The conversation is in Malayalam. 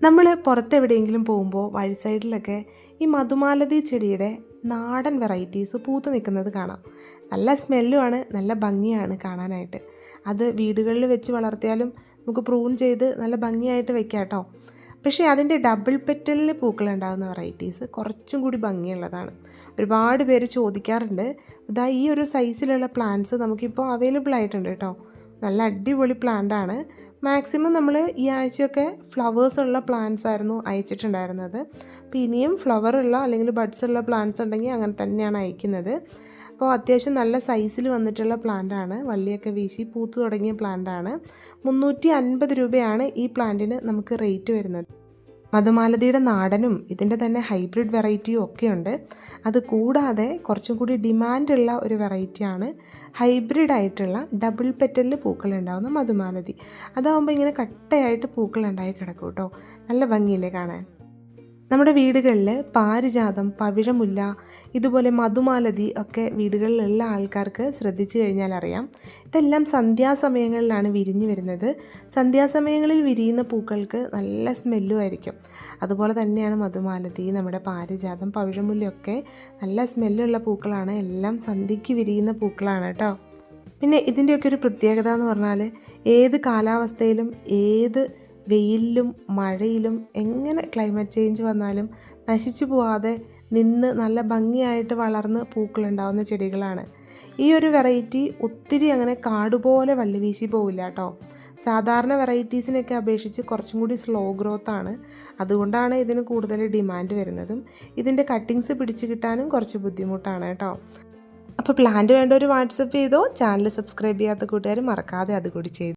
നമ്മൾ പുറത്തെവിടെയെങ്കിലും പോകുമ്പോൾ വഴി സൈഡിലൊക്കെ ഈ മധുമാലതി ചെടിയുടെ നാടൻ വെറൈറ്റീസ് പൂത്ത് നിൽക്കുന്നത് കാണാം. നല്ല സ്മെല്ലുമാണ്, നല്ല ഭംഗിയാണ് കാണാനായിട്ട്. അത് വീടുകളിൽ വെച്ച് വളർത്തിയാലും നമുക്ക് പ്രൂൺ ചെയ്ത് നല്ല ഭംഗിയായിട്ട് വെക്കാം കേട്ടോ. പക്ഷേ അതിൻ്റെ ഡബിൾ പെറ്റലിൽ പൂക്കളുണ്ടാകുന്ന വെറൈറ്റീസ് കുറച്ചും കൂടി ഭംഗിയുള്ളതാണ്. ഒരുപാട് പേര് ചോദിക്കാറുണ്ട്. ഇതാ ഈ ഒരു സൈസിലുള്ള പ്ലാന്റ്സ് നമുക്കിപ്പോൾ അവൈലബിൾ ആയിട്ടുണ്ട് കേട്ടോ. നല്ല അടിപൊളി പ്ലാന്റാണ്. മാക്സിമം നമ്മൾ ഈ ആഴ്ചയൊക്കെ ഫ്ലവേഴ്സുള്ള പ്ലാന്റ്സ് ആയിരുന്നു അയച്ചിട്ടുണ്ടായിരുന്നത്. അപ്പോൾ ഇനിയും ഫ്ലവറുള്ള അല്ലെങ്കിൽ ബഡ്സുള്ള പ്ലാന്റ്സ് ഉണ്ടെങ്കിൽ അങ്ങനെ തന്നെയാണ് അയക്കുന്നത്. അപ്പോൾ അത്യാവശ്യം നല്ല സൈസിൽ വന്നിട്ടുള്ള പ്ലാന്റാണ്. വള്ളിയൊക്കെ വീശി പൂത്തു തുടങ്ങിയ പ്ലാന്റാണ്. 350 രൂപയാണ് ഈ പ്ലാന്റിന് നമുക്ക് റേറ്റ് വരുന്നത്. മധുമാലതിയുടെ നാടനും ഇതിൻ്റെ തന്നെ ഹൈബ്രിഡ് വെറൈറ്റിയും ഒക്കെയുണ്ട്. അത് കൂടാതെ കുറച്ചും കൂടി ഡിമാൻഡുള്ള ഒരു വെറൈറ്റിയാണ് ഹൈബ്രിഡായിട്ടുള്ള ഡബിൾ പെറ്റലിൽ പൂക്കളുണ്ടാകുന്ന മധുമാലതി. അതാകുമ്പോൾ ഇങ്ങനെ കട്ടയായിട്ട് പൂക്കളുണ്ടായി കിടക്കും കേട്ടോ. നല്ല ഭംഗിയില്ലേ കാണാൻ. നമ്മുടെ വീടുകളിൽ പാരിജാതം, പവിഴമുല്ല, ഇതുപോലെ മധുമാലതി ഒക്കെ വീടുകളിലുള്ള ആൾക്കാർക്ക് ശ്രദ്ധിച്ചു കഴിഞ്ഞാൽ അറിയാം. ഇതെല്ലാം സന്ധ്യാസമയങ്ങളിലാണ് വിരിഞ്ഞു വരുന്നത്. സന്ധ്യാസമയങ്ങളിൽ വിരിയുന്ന പൂക്കൾക്ക് നല്ല സ്മെല്ലും ആയിരിക്കും. അതുപോലെ തന്നെയാണ് മധുമാലതി, നമ്മുടെ പാരിജാതം, പവിഴമുല്ലയൊക്കെ നല്ല സ്മെല്ലുള്ള പൂക്കളാണ്. എല്ലാം സന്ധ്യയ്ക്ക് വിരിയുന്ന പൂക്കളാണ് കേട്ടോ. പിന്നെ ഇതിൻ്റെയൊക്കെ ഒരു പ്രത്യേകത എന്ന് പറഞ്ഞാൽ ഏത് കാലാവസ്ഥയിലും ഏത് വെയിലിലും മഴയിലും എങ്ങനെ ക്ലൈമറ്റ് ചേഞ്ച് വന്നാലും നശിച്ചു പോവാതെ നിന്ന് നല്ല ഭംഗിയായിട്ട് വളർന്ന് പൂക്കളുണ്ടാവുന്ന ചെടികളാണ്. ഈ ഒരു വെറൈറ്റി ഒത്തിരി അങ്ങനെ കാടുപോലെ വള്ളി വീശി പോവില്ല കേട്ടോ. സാധാരണ വെറൈറ്റീസിനൊക്കെ അപേക്ഷിച്ച് കുറച്ചും കൂടി സ്ലോ ഗ്രോത്താണ്. അതുകൊണ്ടാണ് ഇതിന് കൂടുതൽ ഡിമാൻഡ് വരുന്നതും. ഇതിൻ്റെ കട്ടിങ്സ് പിടിച്ച് കിട്ടാനും കുറച്ച് ബുദ്ധിമുട്ടാണ് കേട്ടോ. അപ്പോൾ പ്ലാന്റ് വേണ്ടവർ വാട്സപ്പ് ചെയ്തോ. ചാനൽ സബ്സ്ക്രൈബ് ചെയ്യാത്ത കൂട്ടുകാർ മറക്കാതെ അതുകൂടി ചെയ്തു.